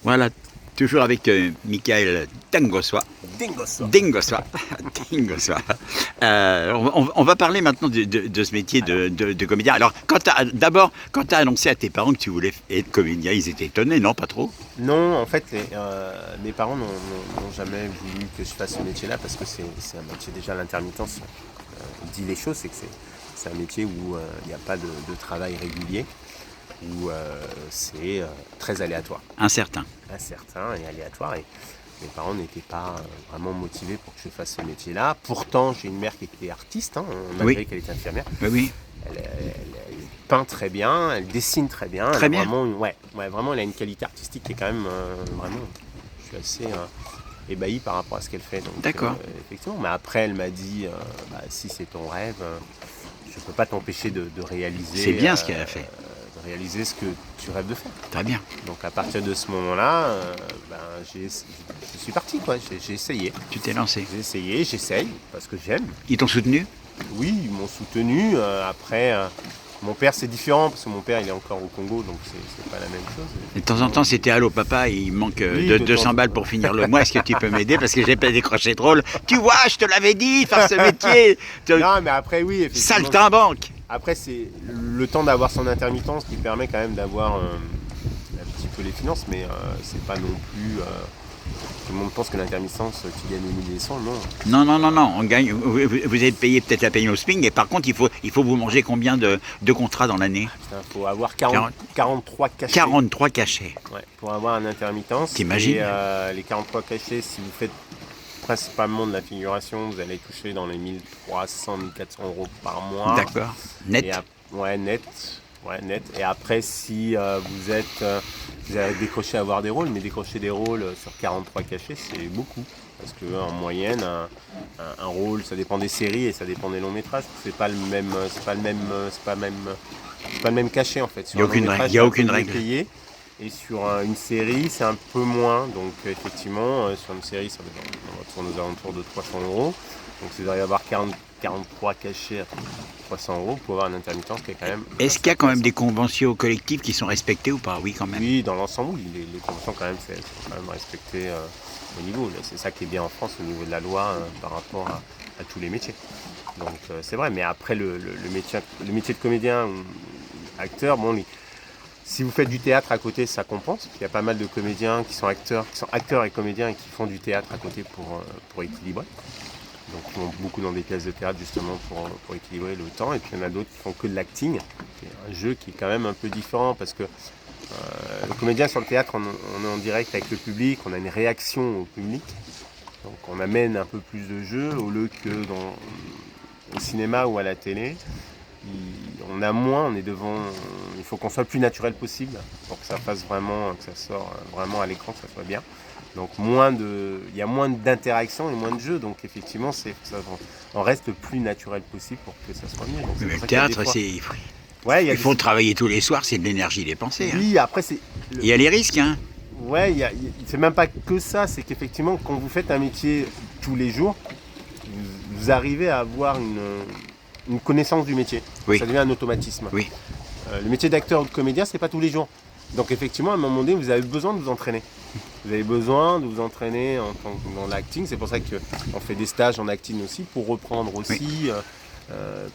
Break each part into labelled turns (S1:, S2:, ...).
S1: Voilà, toujours avec Michael Dingossois. Dingossois. Dingossois. On va parler maintenant de ce métier de comédien. Alors, d'abord, quand tu as annoncé à tes parents que tu voulais être comédien, ils étaient étonnés, non? Pas trop?
S2: Non, en fait, mes parents n'ont jamais voulu que je fasse ce métier-là parce que c'est un métier, déjà l'intermittence dit les choses, c'est que c'est un métier où il n'y a pas de travail régulier, où c'est très aléatoire.
S1: Incertain.
S2: Incertain et aléatoire. Et mes parents n'étaient pas vraiment motivés pour que je fasse ce métier-là. Pourtant, j'ai une mère qui était artiste, malgré
S1: Oui.
S2: qu'elle était infirmière.
S1: Oui.
S2: Elle peint très bien, elle dessine très bien.
S1: Très bien.
S2: Vraiment, vraiment, elle a une qualité artistique qui est quand même vraiment. Je suis assez ébahi par rapport à ce qu'elle fait.
S1: D'accord.
S2: Effectivement, mais après, elle m'a dit si c'est ton rêve, je ne peux pas t'empêcher de réaliser.
S1: C'est bien ce qu'elle a fait.
S2: De réaliser ce que tu rêves de faire.
S1: Très bien.
S2: Donc à partir de ce moment-là, je suis parti, quoi. J'ai essayé.
S1: Tu t'es lancé.
S2: J'ai essayé, j'essaye, parce que j'aime.
S1: Ils t'ont soutenu?
S2: Oui, ils m'ont soutenu. Après, mon père, c'est différent, parce que mon père, il est encore au Congo, donc c'est pas la même chose.
S1: Et de temps en temps, c'était allô papa, il manque
S2: Oui,
S1: de
S2: de
S1: 200
S2: temps-
S1: balles pour finir le mois. Est-ce que tu peux m'aider? Parce que j'ai pas décroché de rôle. Tu vois, je te l'avais dit, faire ce métier.
S2: Non, mais après, oui, effectivement.
S1: Saltimbanque.
S2: Après, c'est le temps d'avoir son intermittence qui permet quand même d'avoir un petit peu les finances, mais c'est pas non plus. Tout le monde pense que l'intermittence, tu gagnes des milliers de cents, non.
S1: Non. On gagne. Vous avez payé peut-être la paye au SMIC, mais par contre, il faut vous manger combien de contrats dans l'année?
S2: Il faut avoir 43 cachets.
S1: 43 cachets.
S2: Ouais, pour avoir un intermittence.
S1: T'imagines?
S2: Et les 43 cachets, si vous faites principalement de la figuration, vous allez toucher dans les 1300, 1400 euros par mois.
S1: D'accord. Net.
S2: Net. Ouais, net. Et après, si vous allez décrocher à avoir des rôles, mais décrocher des rôles sur 43 cachets, c'est beaucoup. Parce qu'en moyenne, un rôle, ça dépend des séries et ça dépend des longs métrages. C'est pas le même cachet en fait.
S1: Il n'y a aucune règle.
S2: Payé, et sur une série, c'est un peu moins. Donc effectivement, sur une série, on va tourner aux alentours de 300 euros. Donc il doit y avoir 43 cachets à 300 euros pour avoir une intermittence qui est quand même.
S1: Est-ce qu'il y a quand même des conventions collectifs qui sont respectés ou pas? Oui, quand même.
S2: Oui, dans l'ensemble, oui, les conventions quand même, c'est quand même respecté au niveau. C'est ça qui est bien en France au niveau de la loi par rapport à tous les métiers. Donc c'est vrai, mais après le métier de comédien ou acteur, si vous faites du théâtre à côté, ça compense. Il y a pas mal de comédiens qui sont acteurs et comédiens et qui font du théâtre à côté pour équilibrer. Donc ils vont beaucoup dans des pièces de théâtre justement pour équilibrer le temps. Et puis il y en a d'autres qui font que de l'acting, qui est un jeu qui est quand même un peu différent parce que le comédien sur le théâtre, on est en direct avec le public, on a une réaction au public. Donc on amène un peu plus de jeu au lieu que au cinéma ou à la télé. On a moins, on est devant. Il faut qu'on soit le plus naturel possible pour que ça fasse vraiment, que ça sorte vraiment à l'écran, que ça soit bien. Donc il y a moins d'interaction et moins de jeu. Donc effectivement, on reste le plus naturel possible pour que ça soit mieux. Donc,
S1: Mais le théâtre, il faut travailler tous les soirs, c'est de l'énergie dépensée.
S2: Oui, après c'est.
S1: Il y a les risques, hein.
S2: Ouais, c'est même pas que ça, c'est qu'effectivement, quand vous faites un métier tous les jours, vous arrivez à avoir une connaissance du métier.
S1: Oui.
S2: Ça devient un automatisme.
S1: Oui.
S2: Le métier d'acteur ou de comédien, c'est pas tous les jours. Donc effectivement, à un moment donné, vous avez besoin de vous entraîner. Vous avez besoin de vous entraîner dans l'acting. C'est pour ça qu'on fait des stages en acting aussi, pour reprendre aussi. Oui.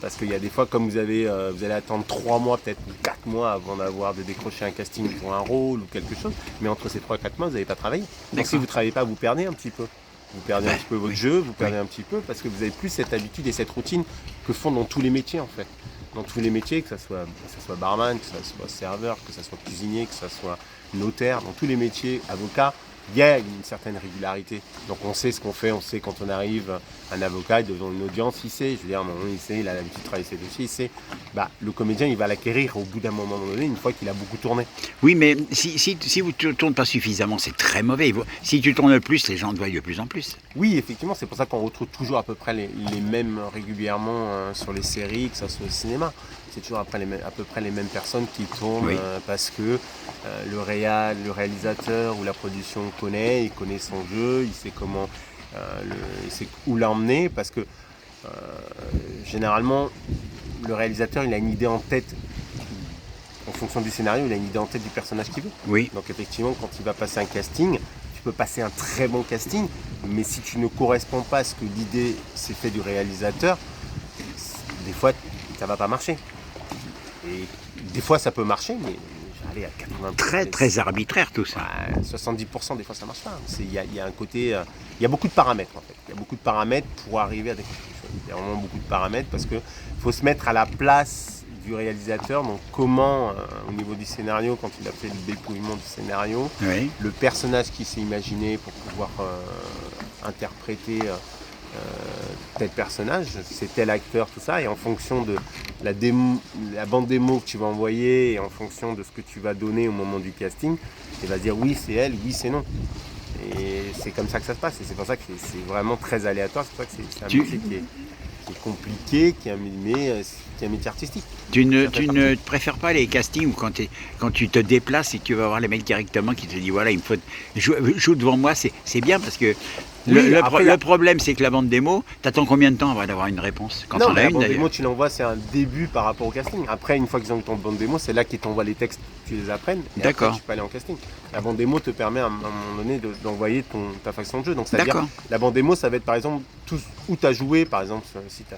S2: Parce qu'il y a des fois, comme vous allez attendre 3 mois, peut-être 4 mois avant de décrocher un casting pour un rôle ou quelque chose. Mais entre ces 3-4 mois, vous n'avez pas travaillé. Donc si vous ne travaillez pas, vous perdez un petit peu. Vous perdez un petit peu votre jeu, vous perdez un petit peu parce que vous n'avez plus cette habitude et cette routine que font dans tous les métiers en fait. Dans tous les métiers, que ce soit barman, que ce soit serveur, que ce soit cuisinier, que ce soit notaire, dans tous les métiers, avocat, il y a une certaine régularité. Donc on sait ce qu'on fait, on sait quand on arrive, un avocat devant une audience, il sait, il a l'habitude de travailler ses dossiers, il sait. Le comédien, il va l'acquérir au bout d'un moment donné, une fois qu'il a beaucoup tourné.
S1: Oui, mais si vous ne tournez pas suffisamment, c'est très mauvais. Si tu tournes plus, les gens te voient de plus en plus.
S2: Oui, effectivement, c'est pour ça qu'on retrouve toujours à peu près les mêmes régulièrement sur les séries, que ce soit au cinéma. C'est toujours à peu près les mêmes personnes qui tournent parce que le réalisateur ou la production il connaît son jeu, il sait comment, il sait où l'emmener parce que généralement le réalisateur il a une idée en tête. On fonction du scénario, il a une idée en tête du personnage qu'il veut.
S1: Oui.
S2: Donc effectivement, quand il va passer un casting, tu peux passer un très bon casting, mais si tu ne corresponds pas à ce que l'idée s'est fait du réalisateur, des fois, ça va pas marcher. Et des fois, ça peut marcher, mais allez, à 80%.
S1: Très, très arbitraire tout ça.
S2: Ouais, 70% des fois, ça marche pas. Il y a un côté... il y a beaucoup de paramètres, en fait. Il y a beaucoup de paramètres pour arriver à des conclusions. Il y a vraiment beaucoup de paramètres parce qu'il faut se mettre à la place du réalisateur. Donc, comment, au niveau du scénario, quand il a fait le dépouillement du scénario,
S1: Oui.
S2: le personnage qu'il s'est imaginé pour pouvoir interpréter tel personnage, c'est tel acteur, tout ça, et en fonction de la bande démo que tu vas envoyer, et en fonction de ce que tu vas donner au moment du casting, il va dire oui c'est elle, oui c'est non. Et c'est comme ça que ça se passe, et c'est pour ça que c'est vraiment très aléatoire, c'est pour ça que c'est un métier qui est compliqué, qui est un métier artistique.
S1: Tu ne préfères pas les castings où quand tu te déplaces et que tu vas voir les mecs directement qui te disent voilà, il me faut joue devant moi, c'est bien parce que le problème c'est que la bande démo, t'attends combien de temps avant d'avoir une réponse quand
S2: non,
S1: on a
S2: la
S1: une
S2: bande
S1: d'ailleurs.
S2: démo, tu l'envoies, c'est un début par rapport au casting. Après, une fois qu'ils ont eu ton bande démo, c'est là qu'ils t'envoient les textes, tu les apprennes, et
S1: D'accord.
S2: après tu peux aller en casting. La bande démo te permet à un moment donné d'envoyer ta façon de jeu. Donc c'est-à-dire,
S1: D'accord.
S2: la bande démo, ça va être par exemple où tu as joué, par exemple, si tu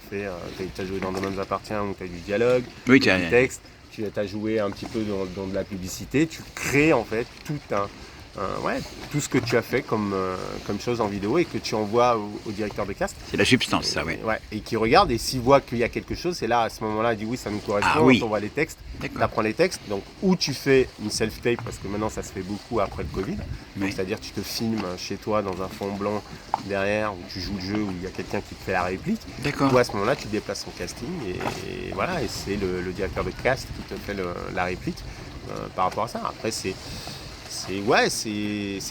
S2: as joué dans Domaines appartient, où tu as du dialogue,
S1: Oui,
S2: du texte, tu as joué un petit peu dans de la publicité, tu crées en fait tout ce que tu as fait comme chose en vidéo et que tu envoies au directeur de cast.
S1: C'est la substance, ça, oui.
S2: Ouais, et qui regarde, et s'il voit qu'il y a quelque chose, c'est là, à ce moment-là, il dit oui, ça nous correspond,
S1: Ah, oui.
S2: on t'envoie les textes, tu
S1: D'accord.
S2: apprends les textes. Donc, ou tu fais une self-tape, parce que maintenant ça se fait beaucoup après le Covid,
S1: Oui.
S2: c'est-à-dire tu te filmes chez toi dans un fond blanc derrière, où tu joues le jeu, où il y a quelqu'un qui te fait la réplique.
S1: D'accord.
S2: Ou à ce moment-là, tu déplaces son casting, et voilà, et c'est le directeur de cast qui te fait la réplique par rapport à ça. Après, c'est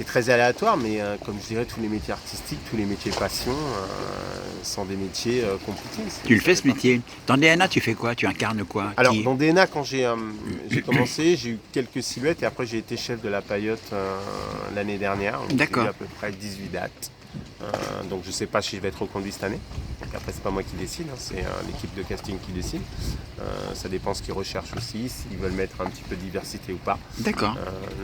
S2: très aléatoire, mais comme je dirais, tous les métiers artistiques, tous les métiers passion sont des métiers compliqués.
S1: Tu le fais ce métier. Dans DNA, tu fais quoi? Tu incarnes quoi?
S2: Alors, dans DNA, quand j'ai commencé, j'ai eu quelques silhouettes et après j'ai été chef de la paillote l'année dernière.
S1: D'accord.
S2: J'ai eu à peu près 18 dates. Donc je ne sais pas si je vais être reconduit cette année. Donc après c'est pas moi qui décide, hein, c'est l'équipe de casting qui décide. Ça dépend ce qu'ils recherchent aussi, s'ils veulent mettre un petit peu de diversité ou pas.
S1: D'accord.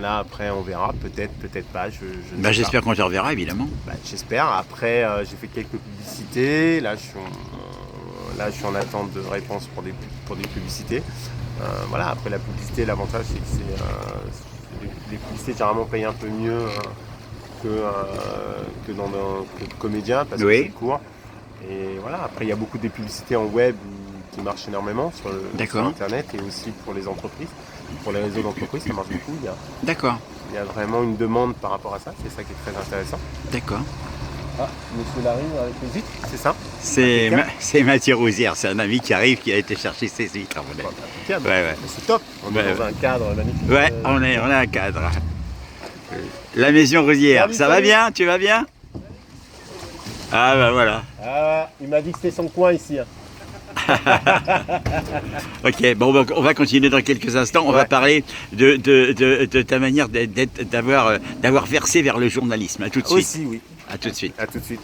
S2: Là après on verra, peut-être pas. Je ne sais pas.
S1: J'espère qu'on te reverra évidemment.
S2: J'espère. Après j'ai fait quelques publicités. Là je suis en attente de réponse pour des publicités. Voilà, après la publicité, l'avantage c'est que les publicités généralement payent un peu mieux que comédien parce que c'est court. Et voilà, après il y a beaucoup de publicités en web qui marchent énormément sur internet et aussi pour les entreprises. Pour les réseaux d'entreprises, ça marche beaucoup.
S1: D'accord.
S2: Il y a vraiment une demande par rapport à ça, c'est ça qui est très intéressant.
S1: D'accord.
S2: Ah, monsieur Larry avec les huîtres, c'est ça?
S1: C'est Mathieu Rousière, c'est un ami qui arrive, qui a été chercher ses huîtres à mon avis. Ouais.
S2: C'est top, on est dans un cadre magnifique.
S1: Ouais, on est un cadre. La maison Rousière, ça va bien? Tu vas bien? Ah bah voilà.
S2: Ah, il m'a dit que c'était son coin ici. Hein.
S1: Ok, bon, on va continuer dans quelques instants. On va parler de ta manière d'avoir versé vers le journalisme. À tout de suite.
S2: Aussi, oui.
S1: À tout de suite.
S2: À tout de suite.